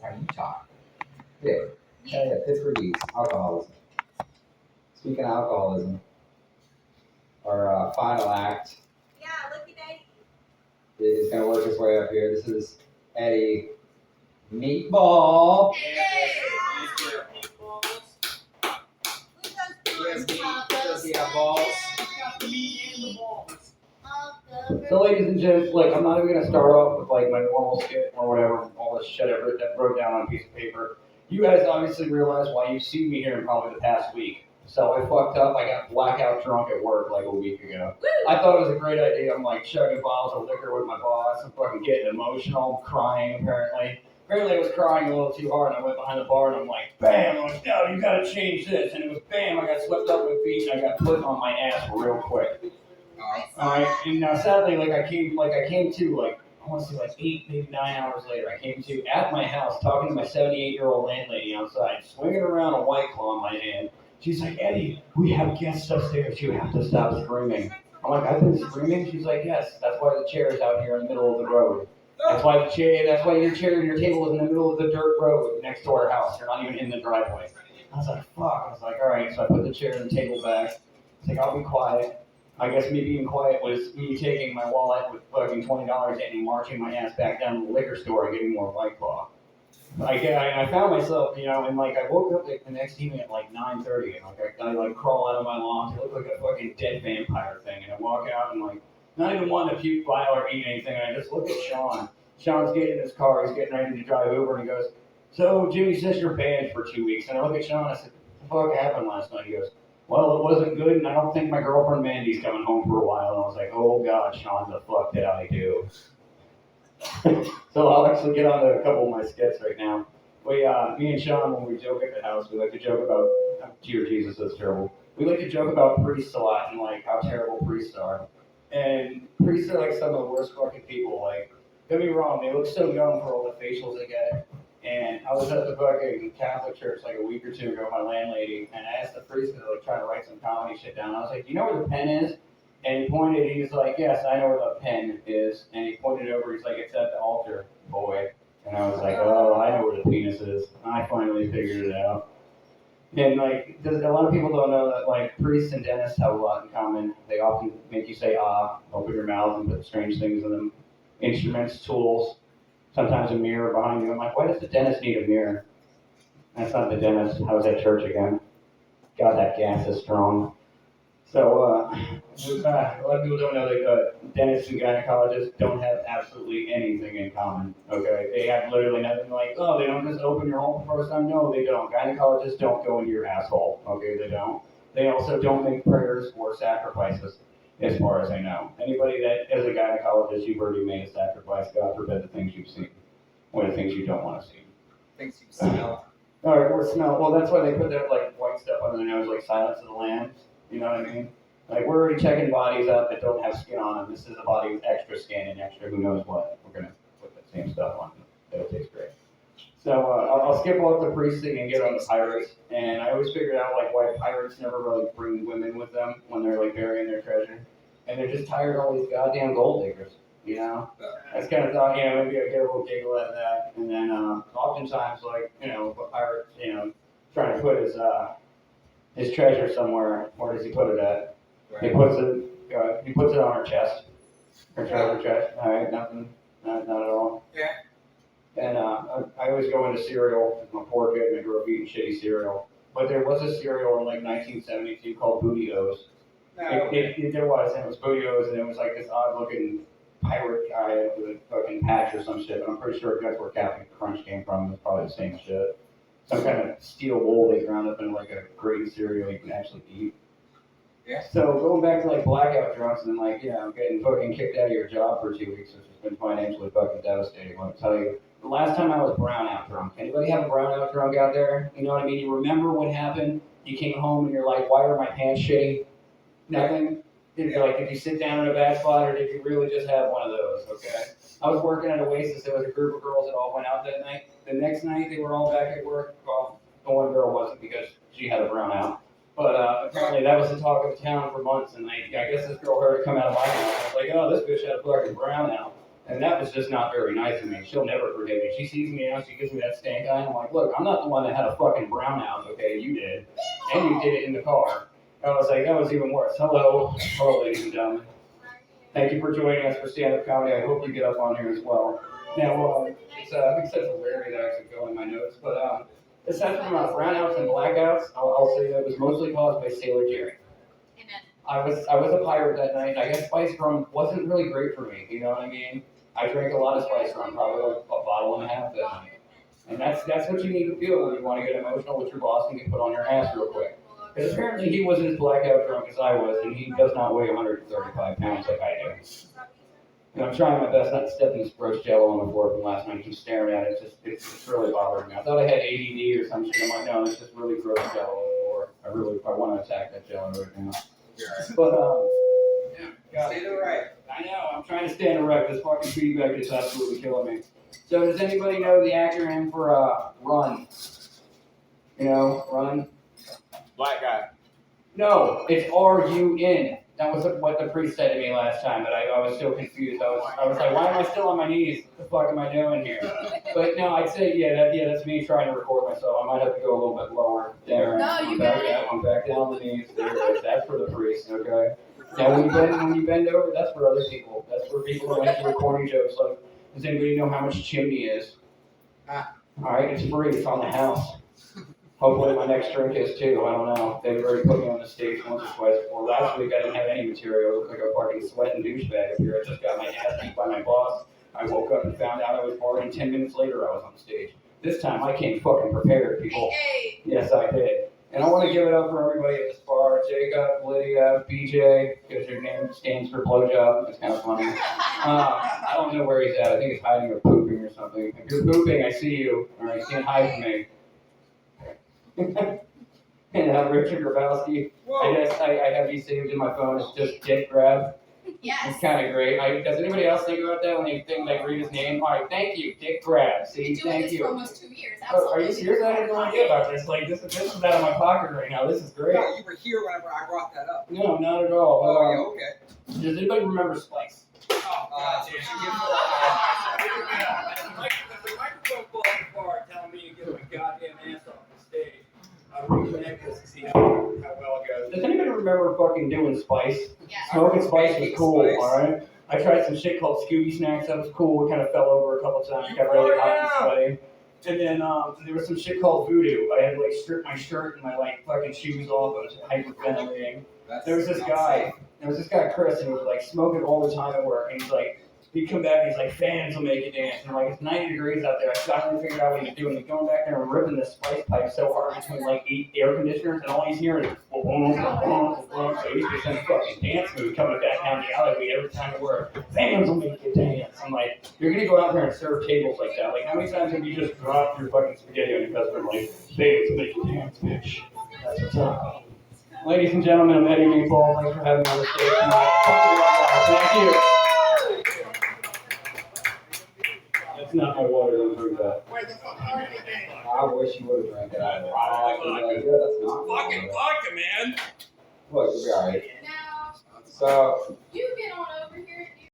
how you talk. Yeah. Yeah, Pittsburgh Eats, alcoholism. Speaking of alcoholism, our final act is going to work its way up here. This is Eddie Meatball. So, ladies and gents, like, I'm not even going to start off with like my normal skit or whatever, all this shit I wrote down on a piece of paper. You guys obviously realize why you've seen me here in probably the past week. So I fucked up. I got blackout drunk at work like a week ago. I thought it was a great idea. I'm like chugging bottles of liquor with my boss. I'm fucking getting emotional, crying apparently. Apparently I was crying a little too hard and I went behind the bar and I'm like, bam! I'm like, no, you gotta change this. And it was bam, I got swept up with feet and I got put on my ass real quick. Alright, and now sadly, I came to, I want to say 8, maybe 9 hours later, I came to at my house talking to my 78-year-old landlady outside, swinging around a White Claw in my hand. She's like, Eddie, we have guests upstairs. You have to stop screaming. I'm like, I've been screaming? She's like, yes, that's why the chair is out here in the middle of the road. That's why your chair and your table is in the middle of the dirt road next to our house. You're not even in the driveway. I was like, fuck. I was like, all right. So I put the chair and the table back. I was like, I'll be quiet. I guess me being quiet was me taking my wallet with fucking $20 and marching my ass back down to the liquor store and getting more White Claw. I found myself, and I woke up the next evening at 9:30, and I crawl out of my lawn, I look like a fucking dead vampire thing, and I walk out and not even wanting to puke, bile, or eat anything, and I just look at Sean. Sean's getting in his car, he's getting ready to drive over, and he goes, so Jimmy says you're banned for 2 weeks, and I look at Sean, and I said, what the fuck happened last night? He goes, well, it wasn't good, and I don't think my girlfriend Mandy's coming home for a while, and I was like, oh God, Sean, the fuck did I do? So I'll actually get on to a couple of my skits right now. Me and Sean, when we joke at the house, we like to joke about, dear Jesus, that's terrible. We like to joke about priests a lot and how terrible priests are. And priests are some of the worst fucking people. Don't get me wrong, they look so young for all the facials they get. And I was at the fucking Catholic church a week or two ago with my landlady, and I asked the priest to try to write some comedy shit down. I was like, you know where the pen is? And he pointed, he's like, yes, I know where the pen is. And he pointed over, he's like, it's at the altar, boy. And I was like, oh, I know where the penis is. I finally figured it out. And a lot of people don't know that priests and dentists have a lot in common. They often make you say, open your mouth and put strange things in them. Instruments, tools, sometimes a mirror behind you. I'm like, why does the dentist need a mirror? That's not the dentist. I was at church again. God, that gas is strong. So, a lot of people don't know that dentists and gynecologists don't have absolutely anything in common, okay? They have literally nothing they don't just open your hole for the first time. No, they don't. Gynecologists don't go into your asshole, okay? They don't. They also don't make prayers or sacrifices, as far as I know. Anybody that is a gynecologist, you've already made a sacrifice. God forbid the things you've seen, or the things you don't want to see. Things you smell. All right, or smell. Well, that's why they put that white stuff under their nose, Silence of the Lambs. You know what I mean? We're already checking bodies out that don't have skin on them. This is a body with extra skin and extra who knows what. We're going to put that same stuff on them. It'll taste great. So I'll skip off the priest thing and get on the pirates. And I always figured out why pirates never really bring women with them when they're burying their treasure. And they're just tired of all these goddamn gold diggers, you know? I just kind of thought, maybe I'd get a little giggle out of that. And then oftentimes, a pirate, trying to put his treasure somewhere. Where does he put it at? Right. He puts it on her chest. Her treasure chest. All right, nothing, not at all. Yeah. And I always go into cereal. I'm a poor kid and I grew up eating shitty cereal. But there was a cereal in 1972 called Booty-O's. No. There was, and it was Booty-O's, and it was this odd-looking pirate guy with a fucking patch or some shit. But I'm pretty sure that's where Captain Crunch came from. It's probably the same shit. Some kind of steel wool they ground up in a grain cereal you can actually eat. Yeah. So going back to blackout drunks and getting fucking kicked out of your job for 2 weeks, which has been financially fucking devastating. Let me tell you, the last time I was brownout drunk. Anybody have a brownout drunk out there? You know what I mean? You remember what happened? You came home and you're like, why are my pants shitty? Nothing. Did you sit down in a bad spot, or did you really just have one of those? Okay. I was working at Oasis. There was a group of girls that all went out that night. The next night, they were all back at work. Well, the one girl wasn't because she had a brownout. But apparently that was the talk of the town for months. And I guess this girl heard it come out of my mouth. I was like, oh, this bitch had a fucking brownout. And that was just not very nice of me. She'll never forgive me. She sees me now, she gives me that stank eye, and I'm like, look, I'm not the one that had a fucking brownout, okay? You did. And you did it in the car. I was like, that was even worse. Hello, ladies and gentlemen. Thank you for joining us for stand-up comedy. I hope you get up on here as well. Now, it's I think it's rare that actually go in my notes, but aside from brownouts and blackouts, I'll say that was mostly caused by Sailor Jerry. I was a pirate that night, and I guess spiced rum wasn't really great for me. You know what I mean? I drank a lot of spiced rum, probably like a bottle and a half that night. And that's what you need to feel when you want to get emotional with your boss and get put on your ass real quick. Because apparently he wasn't as blackout drunk as I was, and he does not weigh 135 pounds like I do. And I'm trying my best not to step in this roast jello on the floor from last night. I keep staring at it. It's really bothering me. I thought I had ADD or some shit. I'm like, no, it's just really gross jello on the floor. I want to attack that jello right now. But, yeah. Stay to the right. I know, I'm trying to stand erect. This fucking feedback is absolutely killing me. So does anybody know the acronym for RUN? You know, RUN? Black guy. No, it's RUN. That was what the priest said to me last time, but I was so confused. I was like, why am I still on my knees? What the fuck am I doing here? But no, I'd say, that's me trying to record myself. I might have to go a little bit lower. There. No, you got it. I'm back down on the knees. There it is. That's for the priest, okay? Now, when you bend over, that's for other people. That's for people who like to recording jokes. Like, does anybody know how much a chimney is? All right, it's free. It's on the house. Hopefully my next drink is too. I don't know. They've already put me on the stage once or twice before. Last week I didn't have any material. I looked like a fucking sweating douchebag up here. I just got my ass beat by my boss. I woke up and found out I was bored, and 10 minutes later I was on the stage. This time I came fucking prepared, people. Hey. Yes, I did. And I want to give it up for everybody at this bar. Jacob, Lydia, BJ, because your name stands for blowjob. It's kind of funny. I don't know where he's at. I think he's hiding or pooping or something. If you're pooping, I see you. All right, you can't hide from me. And Richard Grabowski. I guess I have you saved in my phone. It's just dick grab. Yes. It's kind of great. Does anybody else think about that when they think they read his name? All right, thank you, dick grab. See, We've been doing thank this you. for almost 2 years. Oh, are you serious? I had no idea about this. Like, this is out of my pocket right now. This is great. No, you were here whenever I brought that up. No, not at all. Oh, yeah, okay. Does anybody remember Spice? Oh, God. The microphone fell apart telling me to get my goddamn ass off the stage. I'll reconnect this to see how well it goes. Does anybody remember fucking doing Spice? Yeah. Smoking Spice was cool, Spice. alright? I tried some shit called Scooby Snacks. That was cool. It kind of fell over a couple times. Got really hot and sweaty. And then there was some shit called voodoo. I had to like strip my shirt and my like fucking shoes off. I was hyperventilating. There was this guy, Chris, and he was like smoking all the time at work. And he's like, he'd come back and he's like, fans will make you dance. And I'm like, it's 90 degrees out there. I finally figured out what he was doing. He's going back there and ripping this spice pipe so hard between like 8 air conditioners, and all he's hearing is so he's just in a fucking dance move coming back down the alleyway every time at work. Fans will make you dance. I'm like, you're gonna go out there and serve tables like that. Like, how many times have you just dropped your fucking spaghetti on your customer like, fans will make you dance, bitch? That's what's up. Ladies and gentlemen, I'm Eddie Meatball. Thanks for having me on the stage tonight. Thank you. That's not my water. Don't drink that. I wish you would have drank it. I don't like vodka. That's not Fucking vodka, man. Look, you'll be alright. Now, So, you get on over